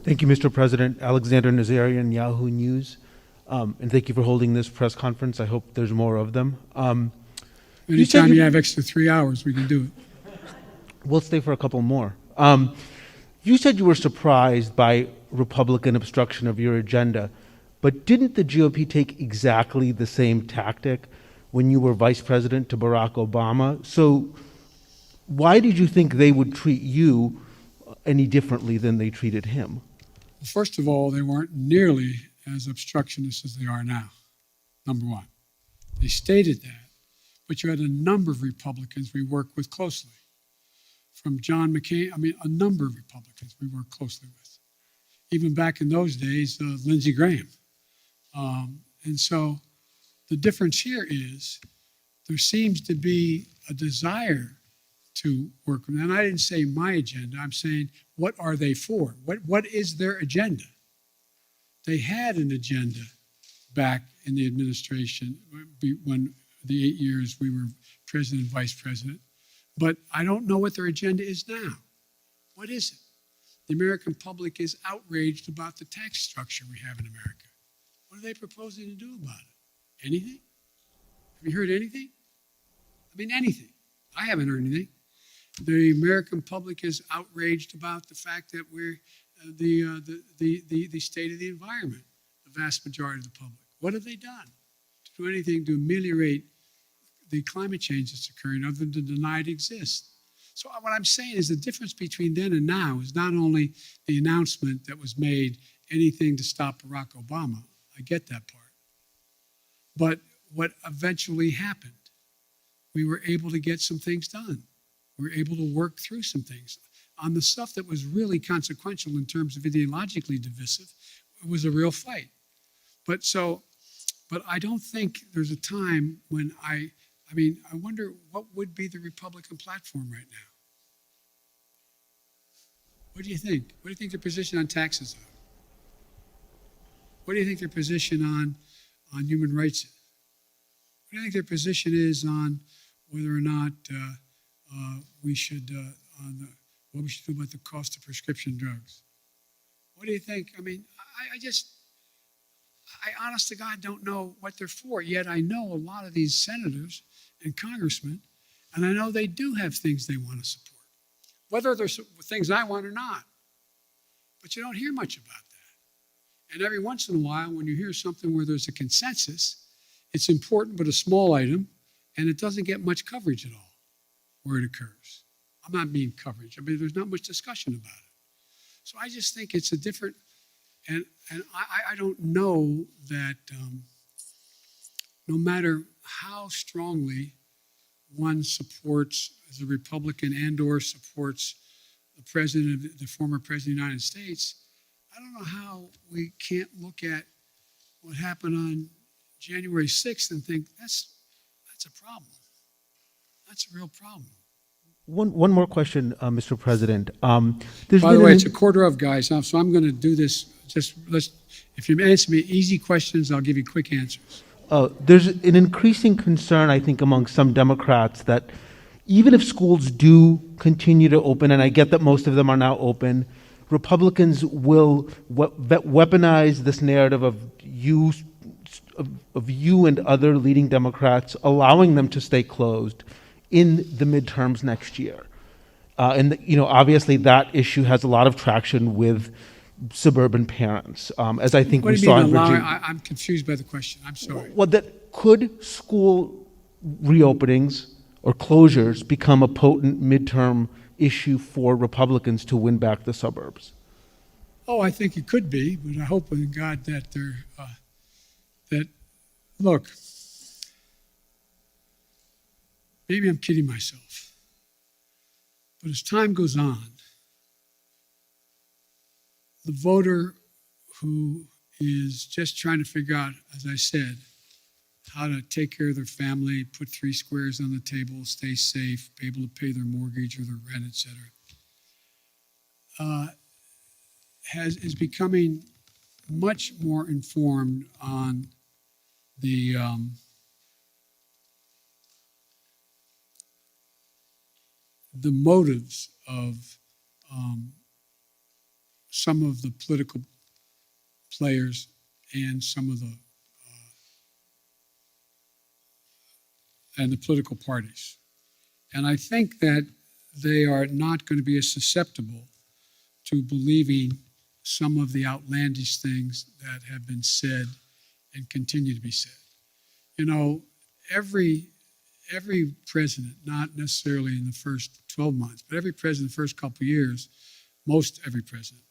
Thank you, Mr. President. Alexander Nazarian, Yahoo News. And thank you for holding this press conference. I hope there's more of them. You said Anytime you have extra 3 hours, we can do it. We'll stay for a couple more. You said you were surprised by Republican obstruction of your agenda, but didn't the GOP take exactly the same tactic when you were vice president to Barack Obama? So why did you think they would treat you any differently than they treated him? Well, first of all, they weren't nearly as obstructionist as they are now, number one. They stated that, but you had a number of Republicans we worked with closely. From John McCain, a number of Republicans we worked closely with. Even back in those days, Lindsey Graham. And so the difference here is there seems to be a desire to work with them. And I didn't say my agenda. I'm saying, what are they for? What is their agenda? They had an agenda back in the administration when the 8 years we were president and vice president. But I don't know what their agenda is now. What is it? The American public is outraged about the tax structure we have in America. What are they proposing to do about it? Anything? Have you heard anything? Anything. I haven't heard anything. The American public is outraged about the fact that we're the state of the environment, the vast majority of the public. What have they done to do anything to ameliorate the climate change that's occurring other than to deny it exists? So what I'm saying is the difference between then and now is not only the announcement that was made, anything to stop Barack Obama. I get that part. But what eventually happened, we were able to get some things done. We were able to work through some things. On the stuff that was really consequential in terms of ideologically divisive, it was a real fight. But I don't think there's a time when I wonder what would be the Republican platform right now. What do you think? What do you think their position on taxes are? What do you think their position on human rights is? What do you think their position is on whether or not we should what we should do about the cost of prescription drugs? What do you think? I honest to God don't know what they're for, yet I know a lot of these senators and congressmen, and I know they do have things they want to support, whether they're things I want or not. But you don't hear much about that. And every once in a while, when you hear something where there's a consensus, it's important but a small item, and it doesn't get much coverage at all where it occurs. I'm not mean coverage. There's not much discussion about it. So I just think it's a different, and I don't know that no matter how strongly one supports as a Republican and or supports the former president of the United States, I don't know how we can't look at what happened on January 6th and think that's a problem. That's a real problem. One more question, Mr. President. By the way, it's a quarter of, guys, so I'm going to do this. If you answer me easy questions, I'll give you quick answers. There's an increasing concern, I think, among some Democrats that even if schools do continue to open, and I get that most of them are now open, Republicans will weaponize this narrative of you and other leading Democrats, allowing them to stay closed in the midterms next year. Obviously that issue has a lot of traction with suburban parents, as I think we saw in Virginia. I'm confused by the question. I'm sorry. Well, could school reopenings or closures become a potent midterm issue for Republicans to win back the suburbs? Oh, I think it could be, but I hope in God that look, maybe I'm kidding myself, but as time goes on, the voter who is just trying to figure out, as I said, how to take care of their family, put 3 squares on the table, stay safe, be able to pay their mortgage or their rent, etc., is becoming much more informed on the motives of some of the political players and some of the political parties. And I think that they are not going to be as susceptible to believing some of the outlandish things that have been said and continue to be said. You know, every president, not necessarily in the first 12 months, but every president the first couple of years, every president,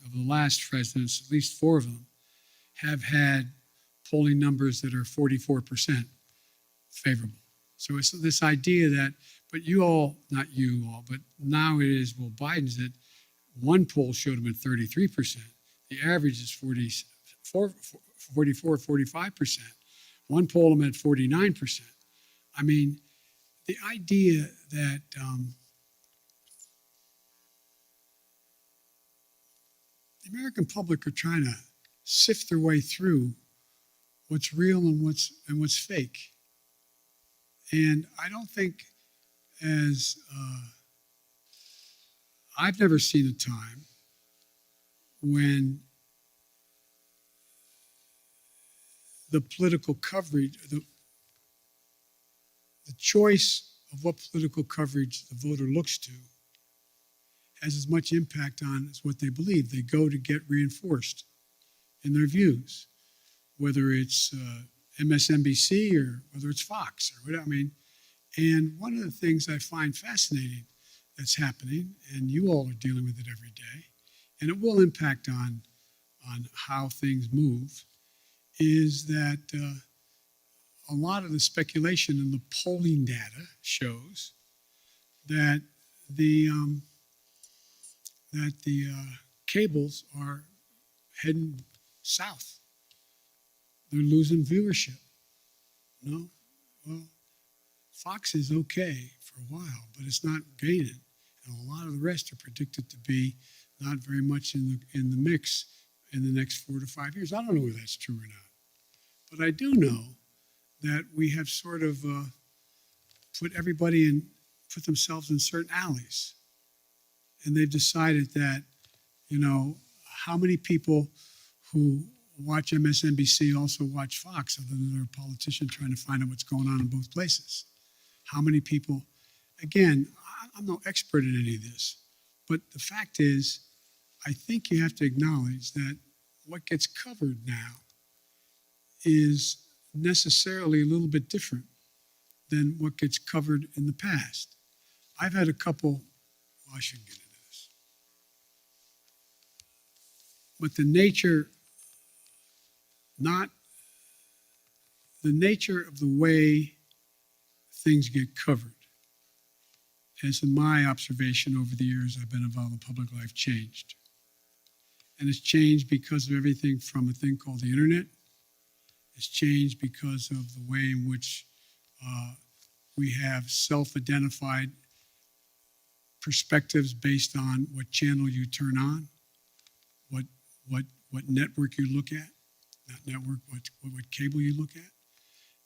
of the last presidents, at least 4 of them, have had polling numbers that are 44% favorable. So it's this idea that, but you all, not you all, but now it is, well, Biden's at, one poll showed him at 33%. The average is 44, 45%. One poll him at 49%. I mean, the idea that the American public are trying to sift their way through what's real and what's fake. And I don't think I've never seen a time when the political coverage, the choice of what political coverage the voter looks to has as much impact on as what they believe. They go to get reinforced in their views, whether it's MSNBC or whether it's Fox or whatever. I mean, and one of the things I find fascinating that's happening, and you all are dealing with it every day, and it will impact on how things move, is that a lot of the speculation in the polling data shows that the cables are heading south. They're losing viewership. No, well, Fox is okay for a while, but it's not gaining, and a lot of the rest are predicted to be not very much in the mix in the next 4 to 5 years. I don't know whether that's true or not, but I do know that we have sort of put themselves in certain alleys, and they've decided that, you know, how many people who watch MSNBC also watch Fox, other than they're a politician trying to find out what's going on in both places. How many people, again, I'm no expert in any of this, but the fact is, I think you have to acknowledge that what gets covered now is necessarily a little bit different than what gets covered in the past. I've had a couple, well, I shouldn't get into this, but the nature of the way things get covered has, in my observation over the years I've been involved in public life, changed. And it's changed because of everything from a thing called the internet. It's changed because of the way in which we have self-identified perspectives based on what channel you turn on, what network you look at, not network, what cable you look at.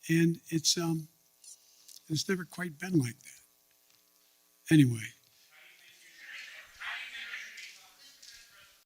And it's never quite been like that. Anyway,